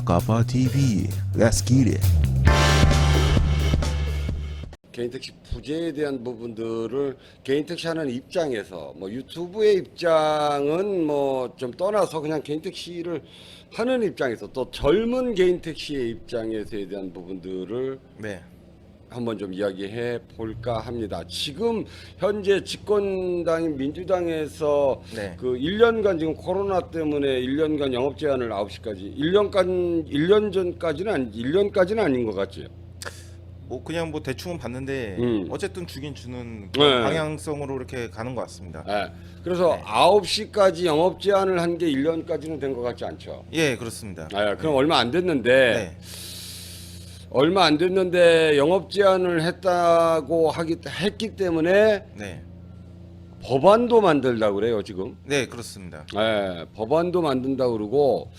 아까파 TV, Let's get it. 개인택시 부재에 대한 부분들을 개인택시 하는 입장에서 뭐 유튜브의 입장은 뭐 좀 떠나서 그냥 개인택시를 하는 입장에서 또 젊은 개인택시의 입장에서에 대한 부분들을 네. 한번 좀 이야기해 볼까 합니다. 지금 현재 집권당인 민주당에서 네. 그 1년간 지금 코로나 때문에 1년간 영업 제한을 9시까지 1년 전까지는 1년까지는 아닌 것 같죠. 뭐 그냥 뭐 대충은 봤는데 어쨌든 주긴 주는 네. 방향성으로 이렇게 가는 것 같습니다. 네. 그래서 네. 9시까지 영업 제한을 한 게 1년까지는 된 것 같지 않죠. 예, 그렇습니다. 네. 그럼 얼마 안 됐는데 네. 얼마 안 됐는데 영업 제한을 했기 때문에 네. 법안도 만들려고 그래요, 지금. 네, 그렇습니다. 네, 법안도 만든다 그러고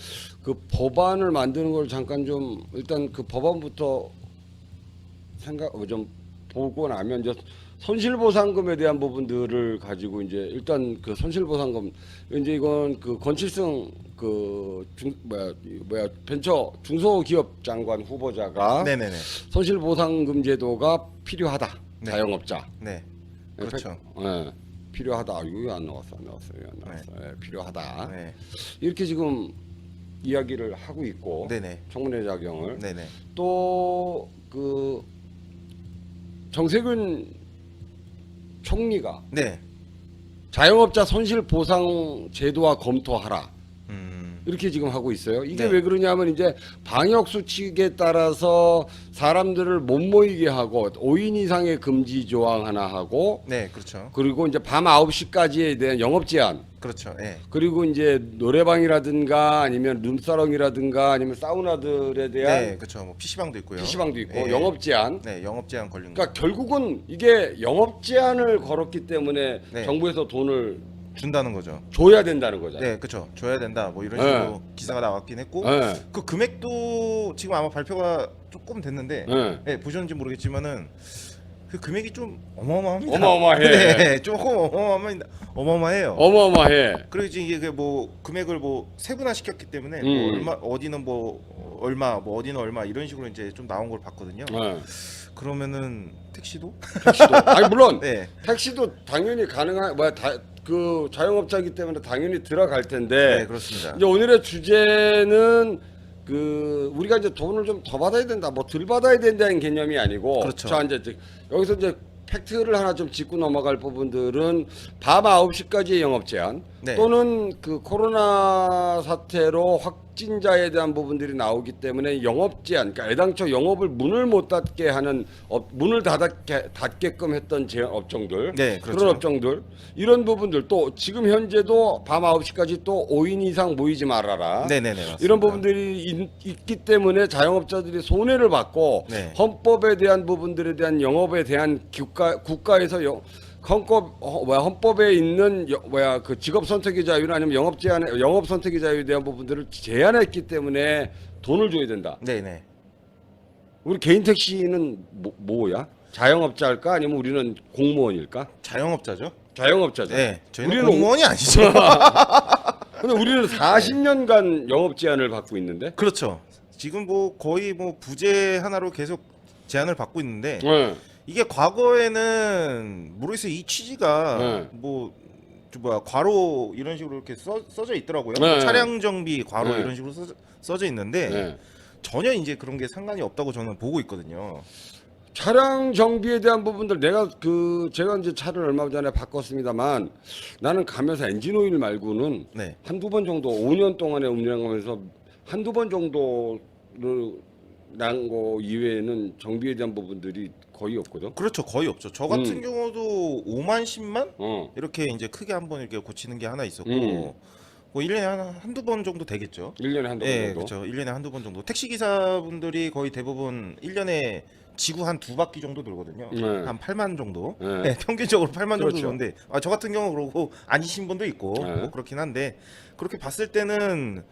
그 법안을 만드는 걸 잠깐 좀 일단 그 법안부터 좀 보고 나면 이제 손실보상금에 대한 부분들을 가지고 이제 일단 그 손실보상금 이제 이건 그 권칠승 그 벤처 중소기업 장관 후보자가 네, 네, 네. 손실보상금 제도가 필요하다. 네. 자영업자. 네. 그렇죠. 예. 필요하다. 이거 안 나왔어. 예, 필요하다. 네. 이렇게 지금 이야기를 하고 있고 네, 네. 청문회 작용을 네, 네. 또 그 정세균 총리가 네. 자영업자 손실 보상 제도와 검토하라. 음. 이렇게 지금 하고 있어요. 이게 네. 왜 그러냐면 이제 방역 수칙에 따라서 사람들을 못 모이게 하고 5인 이상의 금지 조항 하나 하고 네, 그렇죠. 그리고 이제 밤 9시까지에 대한 영업 제한 그렇죠. 예. 그리고 이제 노래방이라든가 아니면 룸사롱이라든가 아니면 사우나들에 대한 네, 그렇죠. 뭐 PC방도 있고요. PC방도 있고 예. 영업 제한. 네, 영업 제한 걸린 거. 그러니까 결국은 이게 영업 제한을 걸었기 때문에 네. 정부에서 돈을 준다는 거죠. 줘야 된다는 거잖아요. 네, 그렇죠. 줘야 된다. 뭐 이런 네. 식으로 기사가 나왔긴 했고 네. 그 금액도 지금 아마 발표가 조금 됐는데 네. 네, 보셨는지 모르겠지만은 그 금액이 좀 어마어마합니다. 어마어마해. 네, 조금 어마어마해요. 어마어마해. 그리고 지금 이게 뭐 금액을 뭐 세분화 시켰기 때문에 뭐 얼마 어디는 뭐 얼마 뭐 어디는 얼마 이런 식으로 이제 좀 나온 걸 봤거든요. 네. 그러면은 택시도 택시도 아니 물론 네, 택시도 당연히 가능한 그 자영업자이기 때문에 당연히 들어갈 네, 텐데 그렇습니다. 이제 오늘의 주제는 그 우리가 이제 돈을 좀 더 받아야 된다, 뭐 덜 받아야 된다는 개념이 아니고, 그렇죠. 자 이제 여기서 이제 팩트를 하나 좀 짚고 넘어갈 부분들은 밤 9시까지의 영업 제한 네. 또는 그 코로나 사태로 확진자에 대한 부분들이 나오기 때문에 영업 제한, 그러니까 애당초 영업을 문을 못 닫게 하는 문을 닫게끔 했던 업종들, 네, 그렇죠. 그런 업종들 이런 부분들 또 지금 현재도 밤 9시까지 또 5인 이상 모이지 말아라. 네, 네, 네, 맞습니다. 이런 부분들이 있기 때문에 자영업자들이 손해를 받고 네. 헌법에 대한 부분들에 대한 영업에 대한 국가에서 헌법에 있는 그 직업 선택의 자유나 아니면 영업 선택의 자유에 대한 부분들을 제한했기 때문에 돈을 줘야 된다. 네, 네. 우리 개인 택시는 뭐야? 자영업자일까 아니면 우리는 공무원일까? 자영업자죠? 자영업자죠. 네, 저희는 우리는 공무원이 아니죠. 근데 우리는 40년간 영업 제한을 받고 있는데. 그렇죠. 지금 뭐 거의 뭐 부재 하나로 계속 제한을 받고 있는데 네. 이게 과거에는 모르겠어요. 이 취지가 네. 뭐 괄호 이런 식으로 이렇게 써져 있더라고요. 네. 차량 정비 괄호 네. 이런 식으로 써져 있는데 네. 전혀 이제 그런 게 상관이 없다고 저는 보고 있거든요. 차량 정비에 대한 부분들 제가 이제 차를 얼마 전에 바꿨습니다만 나는 가면서 엔진 오일 말고는 네. 한두 번 정도 5년 동안에 운행하면서 한두 번 정도를 난 거 이외에는 정비에 대한 부분들이 거의 없거든. 그렇죠. 거의 없죠. 저 같은 경우도 5만 10만 이렇게 이제 크게 한번 이렇게 고치는 게 하나 있었고 뭐 1년에 한두 번 정도 되겠죠. 1년에 한두 번 네, 정도. 그렇죠. 1년에 한두 번 정도. 택시 기사분들이 거의 대부분 1년에 지구 한 두 바퀴 정도 돌거든요. 네. 한 8만 정도. 네. 네, 평균적으로 8만 정도 그렇죠. 도는데 저 같은 경우 그러고 아니신 분도 있고 네. 뭐 그렇긴 한데 그렇게 봤을 때는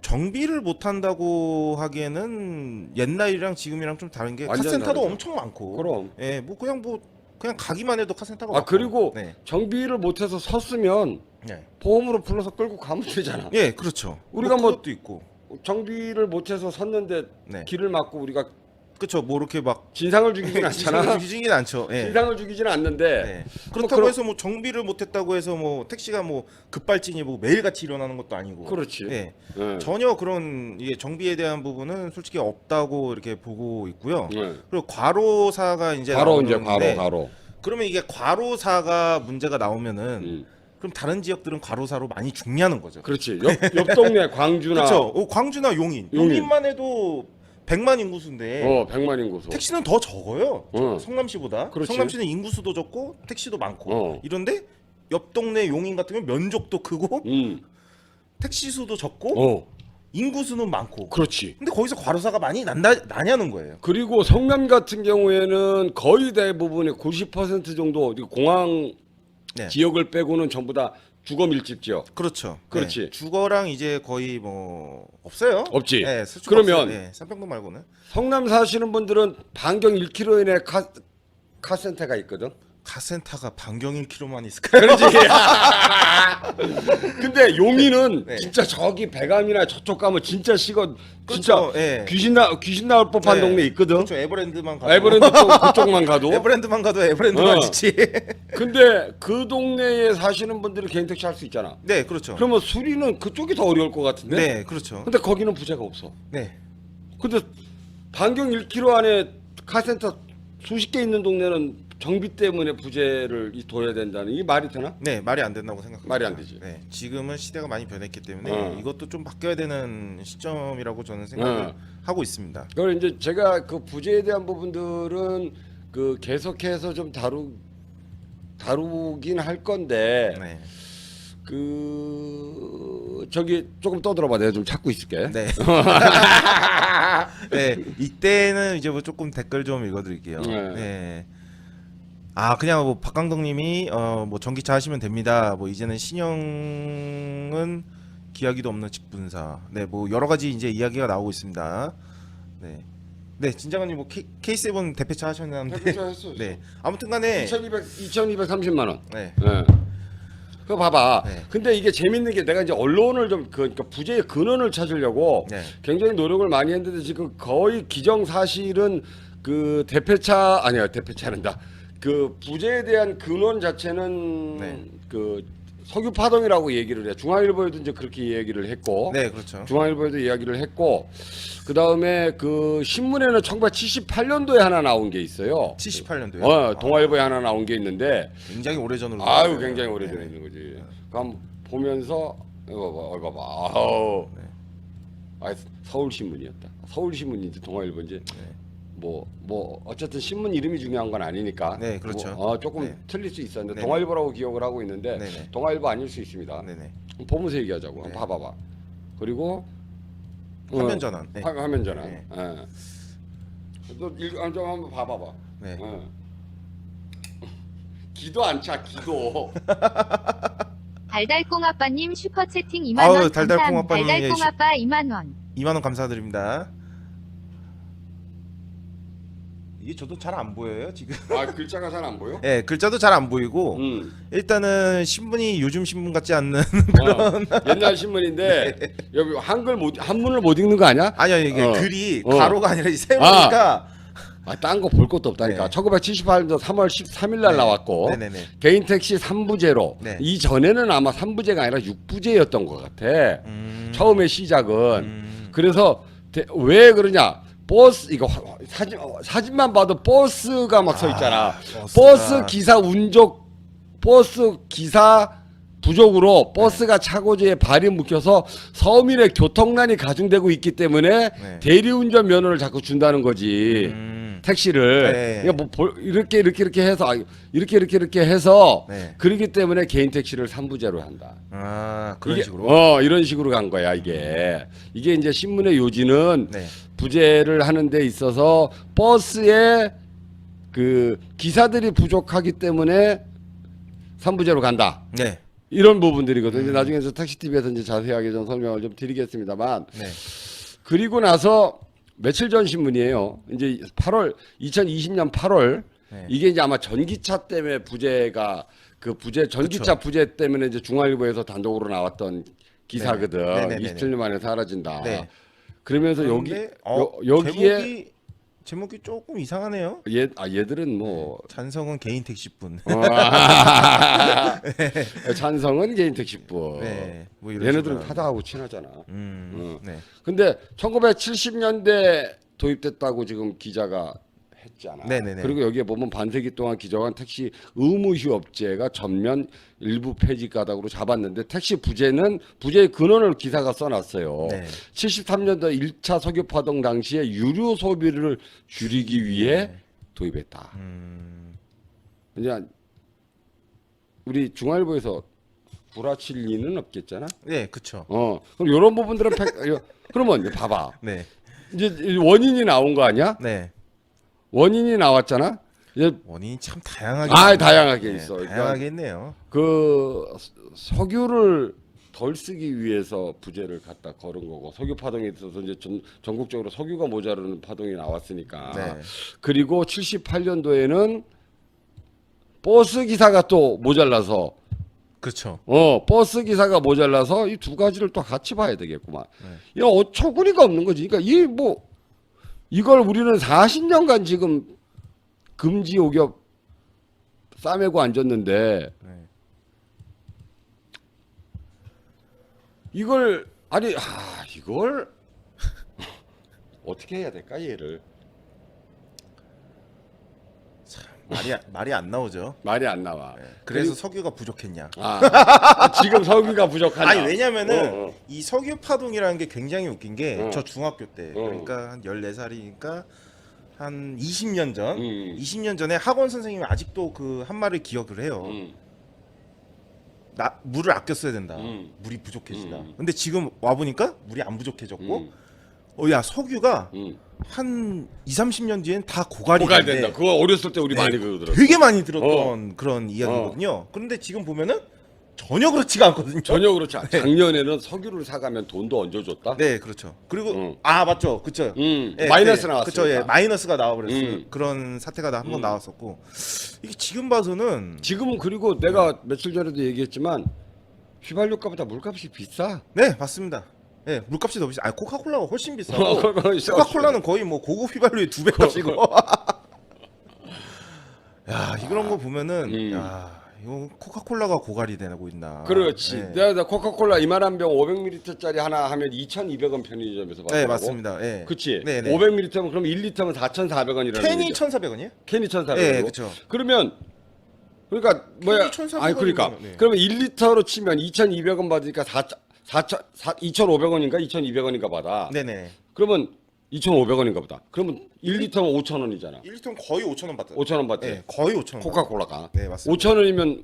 정비를 못 한다고 하기에는 옛날이랑 지금이랑 좀 다른 게 완전 카센터도 다르죠. 엄청 많고. 그럼. 예, 뭐 그냥 가기만 해도 카센터가 많고. 그리고 네. 정비를 못해서 섰으면 네. 보험으로 불러서 끌고 가면 되잖아. 예, 그렇죠. 우리가 뭐 그것도 있고. 정비를 못해서 섰는데 네. 길을 막고 우리가 그렇죠. 뭐 이렇게 막 진상을 죽이진 않잖아. 죽이진 않죠. 예. 진상을 죽이지는 않는데 네. 그렇다고 그럼- 해서 뭐 정비를 못했다고 해서 뭐 택시가 뭐 급발진이 뭐 매일같이 일어나는 것도 아니고. 그렇지. 예. 예. 전혀 그런 이게 정비에 대한 부분은 솔직히 없다고 이렇게 보고 있고요. 예. 그리고 과로사가 이제 과로 이제 나오는데 과로. 그러면 이게 과로사가 문제가 나오면은 그럼 다른 지역들은 과로사로 많이 죽냐는 거죠. 그렇지. 옆 동네 광주나 그렇죠. 광주나 용인. 용인만 해도 100만 인구수인데 100만 인구수. 택시는 더 적어요. 어. 성남시보다. 그렇지. 성남시는 인구수도 적고 택시도 많고. 어. 이런데 옆 동네 용인 같으면 면적도 크고 음. 택시 수도 적고 인구수는 많고. 그렇지. 근데 거기서 과로사가 많이 나냐는 거예요. 그리고 성남 같은 경우에는 거의 대부분의 90% 정도 공항 네. 지역을 빼고는 전부 다 주거 밀집 지역. 그렇죠. 그렇지. 네. 주거랑 이제 거의 뭐 없어요. 없지. 네, 수주가 그러면 없어요. 네, 삼평동 말고는. 성남 사시는 분들은 반경 1km 이내 카센터가 있거든. 카센터가 반경 1km만 있을까요? 그렇지. 근데 용인은 네. 진짜 저기 배감이나 저쪽 가면 진짜 식어. 진짜 그렇죠. 예. 귀신 나올 법한 네. 동네 있거든. 그렇죠. 에버랜드만 가도. 에버랜드 그쪽만 가도. 에버랜드만 가도 에버랜드만 어. 지치. 근데 그 동네에 사시는 분들은 개인 택시 할 수 있잖아. 네, 그렇죠. 그러면 수리는 그쪽이 더 어려울 것 같은데. 네, 그렇죠. 근데 거기는 부재가 없어. 네. 근데 반경 1km 안에 카센터 수십 개 있는 동네는 정비 때문에 부재를 둬야 된다는 이 말이 되나? 네, 말이 안 된다고 생각합니다. 말이 안 되지. 네, 지금은 시대가 많이 변했기 때문에 어. 이것도 좀 바뀌어야 되는 시점이라고 저는 생각을 어. 하고 있습니다. 그걸 이제 제가 그 부재에 대한 부분들은 그 계속해서 좀 다루긴 할 건데 네. 그 저기 조금 떠들어봐. 내가 좀 찾고 있을게. 네. 네, 이때는 이제 뭐 조금 댓글 좀 읽어드릴게요. 네. 네. 아, 그냥 뭐 박강덕님이 뭐 전기차 하시면 됩니다. 뭐 이제는 신형은 기하기도 없는 직분사. 네, 뭐 여러 가지 이제 이야기가 나오고 있습니다. 네, 네, 진장관님 뭐 K7 대표차 하셨는데. 대표차 했어. 네, 아무튼간에 2,230만 원. 네, 네. 그거 봐봐. 네. 근데 이게 재밌는 게 내가 이제 언론을 좀 그러니까 부재의 근원을 찾으려고 네. 굉장히 노력을 많이 했는데 지금 거의 기정사실은 그 대표차는다. 그 부재에 대한 근원 자체는 네. 그 석유 파동이라고 얘기를 해. 중앙일보에도 이제 그렇게 얘기를 했고. 네, 그렇죠. 중앙일보에도 이야기를 했고. 그다음에 그 신문에는 1978년도에 하나 나온 게 있어요. 78년도요. 동아일보에 하나 나온 게 있는데 굉장히 오래전으로. 아유 나왔어요. 굉장히 오래전에 있는 거지. 그럼 보면서 이거 봐봐. 아우. 네. 아 서울 신문이었다. 서울 신문인지 동아일보인지 뭐 어쨌든 신문 이름이 중요한 건 아니니까. 네, 그렇죠. 조금 네. 틀릴 수 있었는데 네네. 동아일보라고 기억을 하고 있는데 네네. 동아일보 아닐 수 있습니다. 네네. 보면서 얘기하자고. 네. 봐봐봐. 그리고 화면 전환. 네. 화면 전환. 네. 예. 좀 한번 봐봐봐. 네. 예. 기도 안 차. 기도. 달달콩아빠님 슈퍼채팅 2만 아유, 원 달달콩아빠님, 감사합니다. 달달콩아빠 2만 원. 2만 원 감사드립니다. 이게 저도 잘 안 보여요 지금. 아 글자가 잘 안 보여? 네, 글자도 잘 안 보이고 일단은 신문이 요즘 신문 같지 않는. 옛날 신문인데 여기 한문을 못 읽는 거 아니야? 아니요, 이게 글이 가로가 아니라 세우니까. 딴 거 볼 것도 없다니까. 네. 1978년 3월 13일 날 네. 나왔고 네네네. 개인 택시 3부제로 네. 이 전에는 아마 3부제가 아니라 6부제였던 것 같아. 처음에 시작은. 그래서 왜 그러냐? 버스 이거 사진만 봐도 버스가 막 서 있잖아. 버스 기사 버스 기사 부족으로 버스가 차고지에 발이 묶여서 서민의 교통난이 가중되고 있기 때문에 네. 대리운전 면허를 자꾸 준다는 거지. 택시를 네. 그러니까 뭐 이렇게 해서 이렇게 해서 네. 그러기 때문에 개인 택시를 3부제로 한다. 아, 그런 이게, 식으로. 이런 식으로 간 거야 이게. 이게 이제 신문의 요지는 네. 부재를 하는 데 있어서 버스에 그 기사들이 부족하기 때문에 3부제로 간다. 네. 이런 부분들이거든요. 이제 나중에 택시TV에서 이제 자세하게 좀 설명을 좀 드리겠습니다만. 네. 그리고 나서 며칠 전 신문이에요. 이제 2020년 8월 네. 이게 이제 아마 전기차 때문에 부재가 전기차 부재 때문에 이제 중앙일보에서 단독으로 나왔던 기사거든. 네네네네. 27년 만에 사라진다. 네. 그러면서 그런데, 여기에 제목이 조금 이상하네요. 얘들은 뭐 찬성은 개인 택시분. 찬성은 개인 택시법. 네, 뭐 이런 얘네들은 식으로 타다하고 친하잖아. 네. 근데 1970년대 도입됐다고 지금 기자가 했잖아. 네네네. 그리고 여기에 보면 반세기 동안 기정한 택시 의무 휴업제가 전면 일부 폐지 가닥으로 잡았는데 택시 부재의 근원을 기사가 써놨어요. 네. 73년도 1차 석유 파동 당시에 유류 소비를 줄이기 위해 도입했다. 이제 우리 중앙일보에서 구라칠 리는 없겠잖아. 네, 그렇죠. 그럼 이런 부분들은 그러면 이제 봐봐. 네. 이제 원인이 나온 거 아니야? 네. 원인이 나왔잖아. 이제 원인이 참 다양하게 다양하게 네, 있어. 다양하게 그러니까 있네요. 그 석유를 덜 쓰기 위해서 부재를 갖다 걸은 거고 석유 파동에 있어서 이제 전국적으로 석유가 모자르는 파동이 나왔으니까. 네. 그리고 78년도에는 버스 기사가 또 모자라서 그렇죠. 버스 기사가 모자라서 이 두 가지를 또 같이 봐야 되겠구만. 네. 이거 어처구니가 없는 거지. 그러니까 이걸 우리는 40년간 지금 금지 오겹 싸매고 앉았는데 네. 이걸 이걸 어떻게 해야 될까 얘를 말이 안 나오죠. 말이 안 나와. 네. 그래서 석유가 부족했냐? 지금 석유가 부족하냐? 아니 왜냐면은 이 석유 파동이라는 게 굉장히 웃긴 게 저 중학교 때 그러니까 한 14살이니까 한 20년 전 20년 전에 학원 선생님이 아직도 그 한 말을 기억을 해요. 물을 아껴 써야 된다. 물이 부족해진다. 근데 지금 와 보니까 물이 안 부족해졌고 야 석유가 한 2, 30년 뒤엔 다 고갈이 된다. 그거 어렸을 때 우리 많이 그러더라고. 되게 많이 들었던 그런 이야기거든요. 그런데 지금 보면은 전혀 그렇지가 않거든요. 전혀 그렇지 않아. 작년에는 석유를 사가면 돈도 얹어줬다. 네, 그렇죠. 그리고 맞죠, 그렇죠. 마이너스 나왔어요. 그렇죠, 예, 마이너스가 나와버렸어요. 그런 사태가 한 번 나왔었고 이게 지금 봐서는 지금은 그리고 내가 며칠 전에도 얘기했지만 휘발유값보다 물값이 비싸. 네, 맞습니다. 예, 물값이 더 비싸. 코카콜라가 훨씬 비싸고 코카콜라는 코카콜라는 거의 뭐 고급 휘발유의 2배 값이고. 야, 이런 거 보면은 야. 이거 코카콜라가 고갈이 되고 있나? 그렇지. 네. 내가 코카콜라 이만한 병 500ml짜리 하나 하면 2,200원 편의점에서 받더라고. 네, 맞습니다. 예. 그렇지. 네, 네. 500ml면 그럼 1리터면 4,400원이라는 캔이 1,400원이에요? 캔이 1,400원. 네, 그렇죠. 그러면 그러니까 뭐야? 1,400원 아니 그러니까 이면, 네. 그러면 1리터로 치면 2,200원 받으니까 2,500원인가 2,200원인가 받아. 네, 네. 그러면 2,500원인가 보다. 그러면 1리터면 5,000원이잖아. 1리터는 거의 5,000원 받아요. 5,000원 받지. 네, 거의 5,000원. 코카콜라가. 네, 맞습니다. 5,000원이면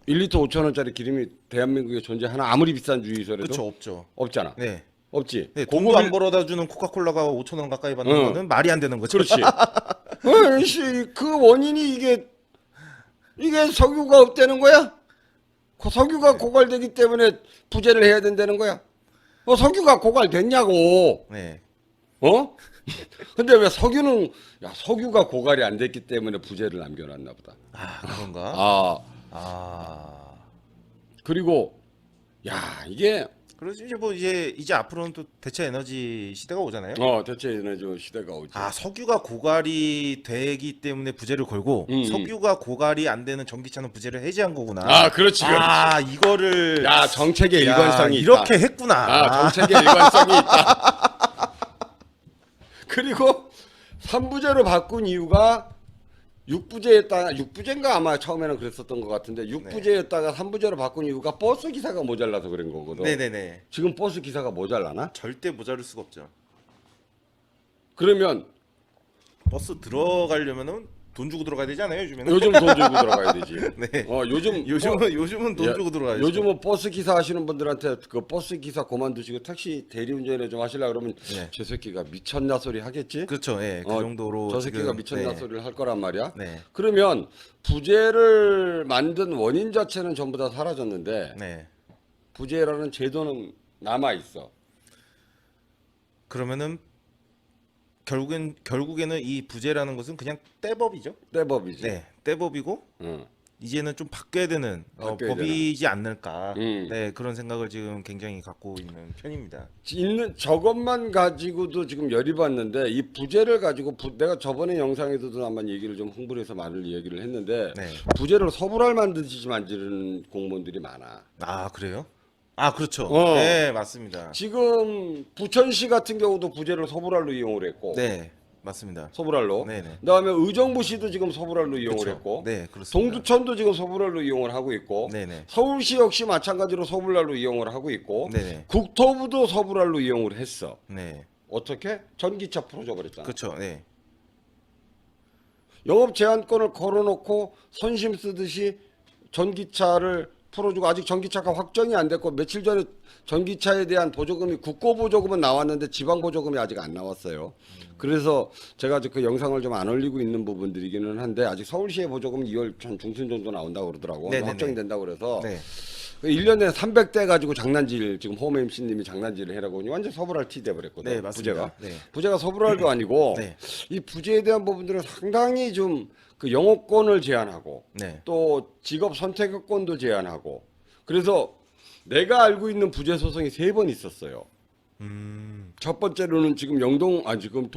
1리터 5,000원짜리 기름이 대한민국에 존재하나 아무리 비싼 주유소라도 그렇죠, 없죠. 없잖아. 네. 없지. 네, 돈도 안 벌어다 주는 코카콜라가 5,000원 가까이 받는 거는 말이 안 되는 거죠. 그렇지. 그 원인이 이게 석유가 없다는 거야? 석유가 고갈되기 때문에 부재를 해야 된다는 거야? 석유가 고갈됐냐고. 네. 근데 왜 석유가 고갈이 안 됐기 때문에 부재를 남겨놨나 보다. 그런가? 그리고 이게 그래서 이제 앞으로는 또 대체 에너지 시대가 오잖아요. 대체 에너지 시대가 오지. 석유가 고갈이 되기 때문에 부재를 걸고 석유가 고갈이 안 되는 전기차는 부재를 해제한 거구나. 그렇지. 이거를 정책의 일관성이 이렇게 있다. 했구나. 정책의 일관성이 있다. 그리고 3부제로 바꾼 이유가 6부제인가 아마 처음에는 그랬었던 것 같은데 6부제였다가 3부제로 바꾼 이유가 버스 기사가 모자라서 그런 거거든. 네네네. 지금 버스 기사가 모자라나? 절대 모자랄 수가 없죠. 그러면 버스 들어가려면은 돈 주고 들어가야 되지 않아요, 요즘에는? 요즘 돈 주고 들어가야 되지. 네. 요즘은 돈 주고 들어가야죠. 요즘은 버스 기사 하시는 분들한테 그 버스 기사 그만두시고 택시 대리운전에 좀 하시려 그러면 저 새끼가 미쳤나 소리 하겠지. 그렇죠. 예. 그 정도로 저 새끼가 지금, 미쳤나 소리를 할 거란 말이야. 네. 그러면 부재를 만든 원인 자체는 전부 다 사라졌는데 네. 부재라는 제도는 남아 있어. 그러면은 결국에는 이 부재라는 것은 그냥 떼법이죠. 떼법이지. 네, 떼법이고 응. 이제는 좀 바뀌어야 되는 바뀌어야 법이지 않을까. 음. 네, 그런 생각을 지금 굉장히 갖고 있는 편입니다. 있는 저것만 가지고도 지금 열이 받는데 이 부재를 가지고 내가 저번에 영상에서도 한번 얘기를 좀 홍보를 해서 많은 얘기를 했는데 네. 부재를 서불알 만드지 만지는 공무원들이 많아. 아, 그래요? 아, 그렇죠. 어. 네, 맞습니다. 지금 부천시 같은 경우도 부재를 서불알로 이용을 했고 네, 맞습니다. 서불알로. 네네. 그다음에 의정부시도 지금 서불알로 이용을 그쵸. 했고 네, 그렇습니다. 동두천도 지금 서불알로 이용을 하고 있고 네네. 서울시 역시 마찬가지로 서불알로 이용을 하고 있고 네네. 국토부도 서불알로 이용을 했어. 네, 어떻게? 전기차 풀어줘 버렸잖아. 그렇죠. 네, 영업 제한권을 걸어놓고 선심 쓰듯이 전기차를 풀어주고 아직 전기차가 확정이 안 됐고 며칠 전에 전기차에 대한 보조금이 국고 보조금은 나왔는데 지방 보조금이 아직 안 나왔어요. 그래서 제가 아직 그 영상을 좀 안 올리고 있는 부분들이기는 한데 아직 서울시의 보조금 2월 전 중순 정도 나온다고 그러더라고. 네네네. 확정이 된다고 그래서 네, 1년에 300대 가지고 장난질 지금 홈 MC님이 장난질을 해라고 하니 완전 서불알 티 돼버렸거든. 네, 맞습니다. 부재가. 네. 부재가 서불알도 아니고 네. 이 부재에 대한 부분들은 상당히 좀 그 영업권을 제한하고 네, 또 직업 선택권도 제한하고 그래서 내가 알고 있는 부재 소송이 3번 있었어요. 첫 번째로는 지금 지금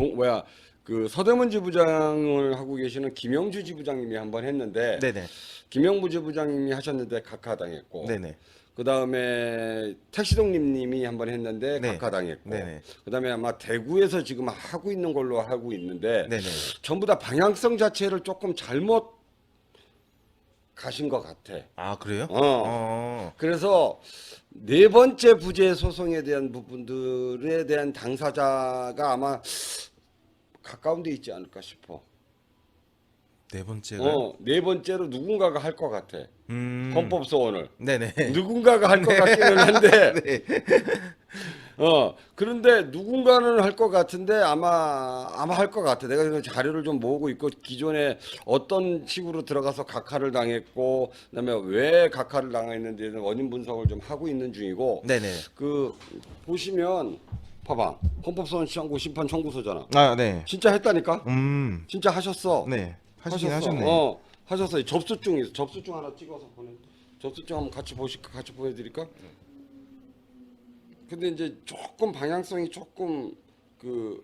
그 서대문 지부장을 하고 계시는 김영주 지부장님이 한 번 했는데 네네, 김영부 지부장님이 하셨는데 각하당했고 네네, 그 다음에 택시동님이 한 번 했는데 네. 각하당했고 네네. 그 다음에 아마 대구에서 지금 하고 있는 걸로 하고 있는데 네네. 전부 다 방향성 자체를 조금 잘못 가신 것 같아. 아, 그래요? 그래서 네 번째 부재 소송에 대한 부분들에 대한 당사자가 아마 가까운 데 있지 않을까 싶어. 네 번째가. 네 번째로 누군가가 할 것 같아. 헌법소원을. 네네. 누군가가 할 것 같기는 한데. 그런데 누군가는 할 것 같은데 아마 할 것 같아. 내가 지금 자료를 좀 모으고 있고 기존에 어떤 식으로 들어가서 각하를 당했고 그다음에 왜 각하를 당했는지에 대한 원인 분석을 좀 하고 있는 중이고. 네네. 그 보시면 봐봐. 헌법소원 청구 심판 청구서잖아. 아, 네. 진짜 했다니까? 진짜 하셨어. 네. 하시긴 하셨어. 하셨네. 하셨어요. 접수증이 있어. 접수증 하나 찍어서 보내. 접수증 한번 같이 보여드릴까? 근데 이제 조금 방향성이 조금 그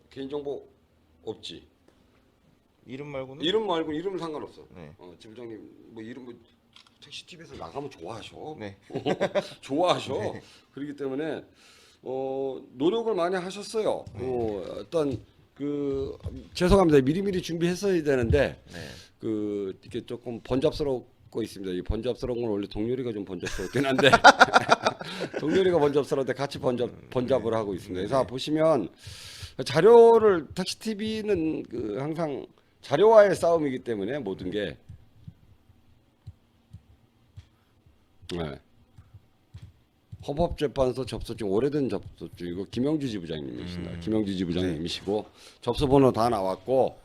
개인정보 없지. 이름 말고는? 이름 말고 이름은 상관없어. 네. 지부장님 뭐 이름 뭐 택시 TV에서 나가면 좋아하셔. 네. 좋아하셔. 그렇기 때문에 노력을 많이 하셨어요. 어떤 그 죄송합니다. 미리미리 준비했어야 되는데 네. 그 이게 조금 번잡스럽고 있습니다. 이 번잡스러운 건 원래 동료리가 좀 번잡스럽긴 한데 동료리가 번잡스러운데 같이 번잡을 하고 있습니다. 그래서 보시면 자료를 택시 TV는 그 항상 자료와의 싸움이기 때문에 모든 게 네. 헌법재판소 접수증 오래된 접수증이고 김영주 지부장님이십니다. 김영주 지부장님이시고 접수번호 다 나왔고,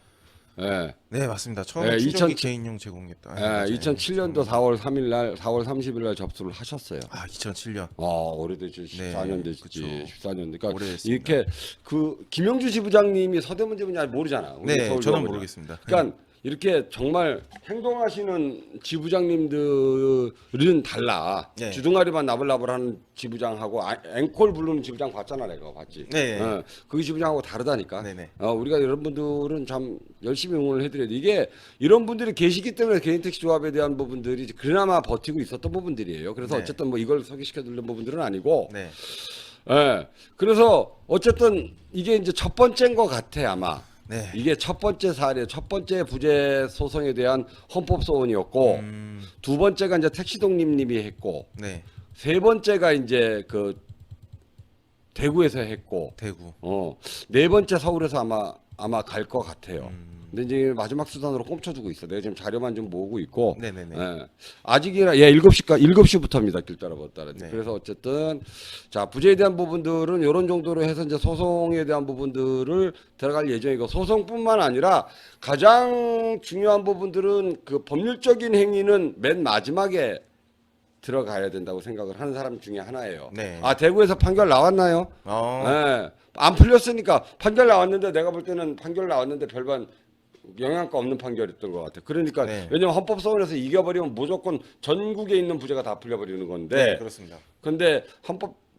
예, 네, 맞습니다. 처음에 네, 추정기 개인용 제공했다. 예, 맞아요. 2007년도 4월 3일 날, 4월 30일 날 접수를 하셨어요. 아, 2007년. 오래됐지. 14년 됐지. 그쵸. 14년. 그러니까 오래됐습니다. 이렇게 그 김영주 지부장님이 서대문 지부장이 모르잖아. 우리 네, 서울 저는 지부장. 모르겠습니다. 그러니까 이렇게 정말 행동하시는 지부장님들은 달라. 네. 주둥아리만 나불나불하는 지부장하고 앵콜 부르는 지부장 봤잖아, 내가 봤지. 네. 그 지부장하고 다르다니까. 네네. 우리가 여러분들은 참 열심히 응원을 해드려야 돼. 이게 이런 분들이 계시기 때문에 개인택시 조합에 대한 부분들이 그나마 버티고 있었던 부분들이에요. 그래서 네. 어쨌든 뭐 이걸 소개시켜드리는 부분들은 아니고. 네. 예. 그래서 어쨌든 이게 이제 첫 번째인 것 같아 아마. 네. 이게 첫 번째 사례, 첫 번째 부재 소송에 대한 헌법 소원이었고, 두 번째가 이제 택시동님이 했고, 네. 세 번째가 이제 그 대구에서 했고, 대구. 네 번째 서울에서 아마 갈 것 같아요. 근데 이제 마지막 수단으로 꼼쳐주고 있어. 내가 지금 자료만 좀 모으고 있고. 네네네. 예. 아직이나 7시부터입니다. 길 따라 못 따라. 네. 그래서 어쨌든 자 부재에 대한 부분들은 이런 정도로 해서 이제 소송에 대한 부분들을 들어갈 예정이고 소송뿐만 아니라 가장 중요한 부분들은 그 법률적인 행위는 맨 마지막에 들어가야 된다고 생각을 하는 사람 중에 하나예요. 네. 대구에서 판결 나왔나요? 네. 안 풀렸으니까 판결 나왔는데 내가 볼 때는 판결 나왔는데 별반 영향가 없는 판결이었던 것 같아. 그러니까 네. 왜냐면 헌법소원에서 이겨버리면 무조건 전국에 있는 부재가 다 풀려버리는 건데. 네, 그렇습니다. 근데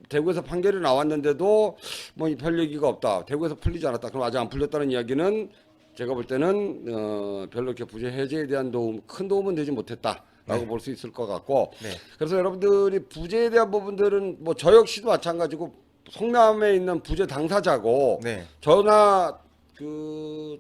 대구에서 판결이 나왔는데도 뭐 별 얘기가 없다. 대구에서 풀리지 않았다. 그럼 아직 안 풀렸다는 이야기는 제가 볼 때는 별로 이렇게 부재 해제에 대한 큰 도움은 되지 못했다라고 네. 볼 수 있을 것 같고. 네. 그래서 여러분들이 부재에 대한 부분들은 뭐 저 역시도 마찬가지고 성남에 있는 부재 당사자고 네. 저나 그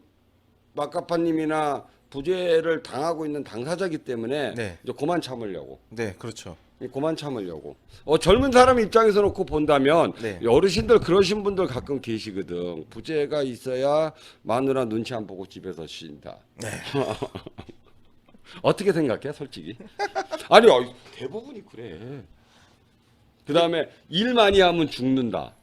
마카파님이나 부재를 당하고 있는 당사자기 때문에 네. 이제 그만 참으려고. 네, 그렇죠. 그만 참으려고. 젊은 사람 입장에서 놓고 본다면 네. 어르신들 그러신 분들 가끔 계시거든. 부재가 있어야 마누라 눈치 안 보고 집에서 쉰다. 네. 어떻게 생각해, 솔직히? 아니, 대부분이 그래. 그 다음에 일 많이 하면 죽는다.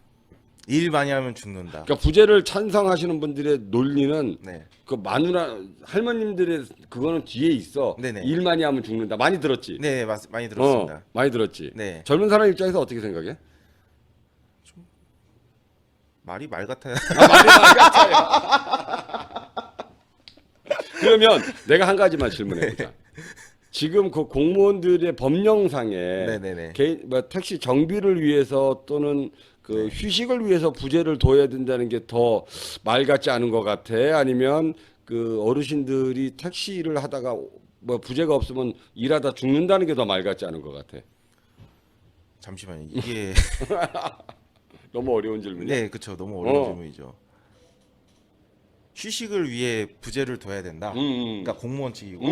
일 많이 하면 죽는다. 그러니까 부재를 찬성하시는 분들의 논리는 네. 그 마누라 할머님들의 그거는 뒤에 있어. 네네. 일 많이 하면 죽는다. 많이 들었지? 네, 많이 들었습니다. 많이 들었지? 네. 젊은 사람 입장에서 어떻게 생각해? 말이 말 같아요. 그러면 내가 한 가지만 질문해보자. 지금 그 공무원들의 법령상에 네네네. 택시 정비를 위해서 또는 그 휴식을 위해서 부재를 둬야 된다는 게 더 말 같지 않은 것 같아? 아니면 그 어르신들이 택시를 하다가 뭐 부재가 없으면 일하다 죽는다는 게 더 말 같지 않은 것 같아? 잠시만요. 이게 너무 어려운 질문이야. 네, 그렇죠. 너무 어려운 질문이죠. 휴식을 위해 부재를 둬야 된다. 그러니까 공무원 측이고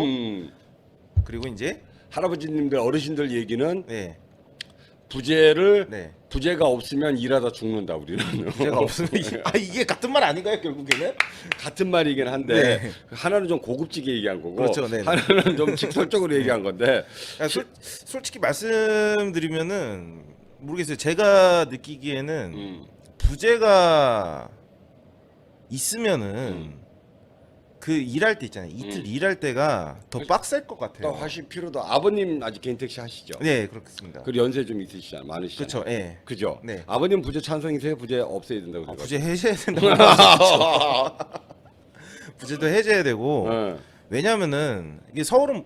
그리고 이제 할아버지님들 어르신들 얘기는 네. 부재가 없으면 일하다 죽는다 우리는. 부재가 없으면 이게 같은 말 아닌가요, 결국에는? 같은 말이긴 한데 네. 하나는 좀 고급지게 얘기한 거고 그렇죠, 네네. 하나는 좀 직설적으로 얘기한 건데. 솔직히 말씀드리면은 모르겠어요. 제가 느끼기에는 부재가 있으면은 그 일할 때 있잖아요. 이틀 일할 때가 더 빡셀 것 또 같아요. 하실 필요도. 아버님 아직 개인 택시 하시죠? 네, 그렇습니다. 그리고 연세 좀 있으시잖아, 많으시잖아요. 그렇죠. 예. 그죠? 네. 아버님 부재 찬성이세요? 부재 없애야 된다고 생각하세요? 부재 해제해야 된다고. 부재도 해제해야 되고. 네. 왜냐면은 이게 서울은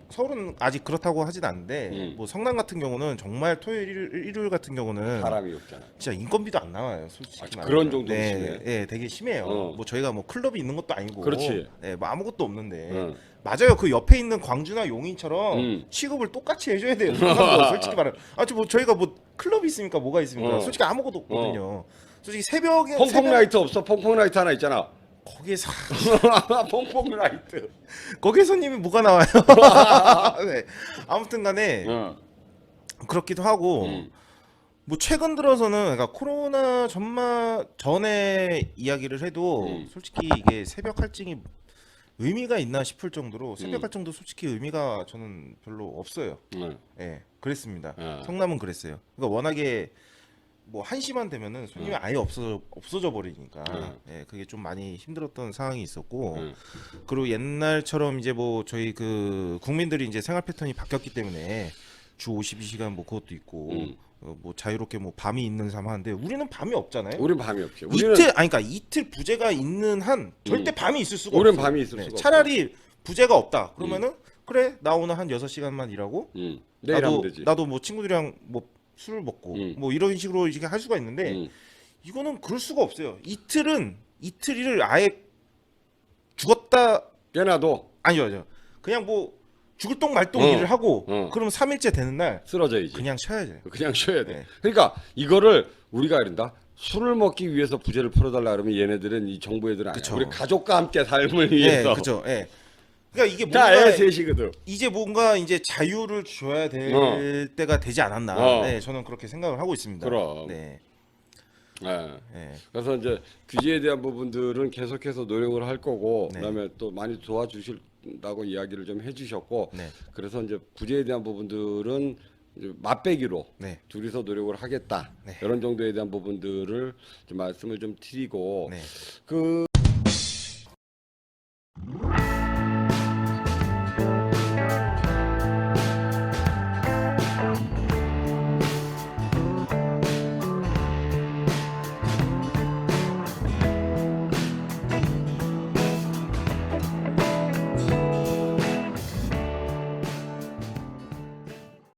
아직 그렇다고 하진 않는데 뭐 성남 같은 경우는 정말 토요일 일요일 같은 경우는 사람이 없잖아. 진짜 인건비도 안 나와요, 솔직히. 말하면. 그런 정도로 네, 심해? 네, 되게 심해요. 뭐 저희가 뭐 클럽이 있는 것도 아니고, 그렇지. 네, 뭐 아무것도 없는데. 응. 맞아요. 그 옆에 있는 광주나 용인처럼 취급을 똑같이 해줘야 돼요. 성남도 솔직히 말하면. 뭐 저희가 뭐 클럽이 있습니까? 뭐가 있습니까? 솔직히 아무것도 없거든요. 솔직히 새벽에 퐁퐁 라이트 없어? 퐁퐁 라이트 하나 있잖아. 거기에 퐁퐁 라이트. 거기에 손님이 뭐가 나와요? 네. 아무튼간에 그렇기도 하고 뭐 최근 들어서는 그러니까 코로나 전에 이야기를 해도 솔직히 이게 새벽 할증이 의미가 있나 싶을 정도로 새벽 할증도 솔직히 의미가 저는 별로 없어요. 예, 그랬습니다. 성남은 그랬어요. 그러니까 워낙에 뭐 1시만 되면은 손님이 아예 없어져 버리니까 예, 그게 좀 많이 힘들었던 상황이 있었고 그리고 옛날처럼 이제 뭐 저희 그 국민들이 이제 생활 패턴이 바뀌었기 때문에 주 52시간 뭐 그것도 있고 뭐 자유롭게 뭐 밤이 있는 삶 하는데 우리는 밤이 없잖아요. 우리는 밤이 없죠. 그러니까 이틀 부재가 있는 한 절대 밤이 있을 수가 우리는 없어요. 밤이 있을 수가 차라리 부재가 없다. 그러면은 그래 나 오늘 한 6시간만 일하고 내일 하면 되지. 나도 뭐 친구들이랑 뭐 술을 먹고 뭐 이런 식으로 이렇게 할 수가 있는데 이거는 그럴 수가 없어요. 이틀을 아예 죽었다 깨나도 아니요. 그냥 뭐 죽을 똥 말똥 일을 하고 그러면 3일째 되는 날 쓰러져야지. 그냥 쉬어야죠. 그냥 쉬어야 돼. 네. 그러니까 이거를 우리가 이런다. 술을 먹기 위해서 부재를 풀어달라 그러면 얘네들은 이 정부 애들은 아니야. 그쵸. 우리 가족과 함께 삶을 예, 위해서. 그렇죠. 예. 그러니까 이게 자, 뭔가 애 셋이거든. 이제 뭔가 이제 자유를 줘야 될 때가 되지 않았나. 네, 저는 그렇게 생각을 하고 있습니다. 그럼. 네. 네. 그래서 이제 규제에 대한 부분들은 계속해서 노력을 할 거고, 네. 그다음에 또 많이 도와주신다고 이야기를 좀 해주셨고, 네. 그래서 이제 부재에 대한 부분들은 이제 맛배기로 네. 둘이서 노력을 하겠다. 네. 이런 정도에 대한 부분들을 좀 말씀을 좀 드리고, 네. 그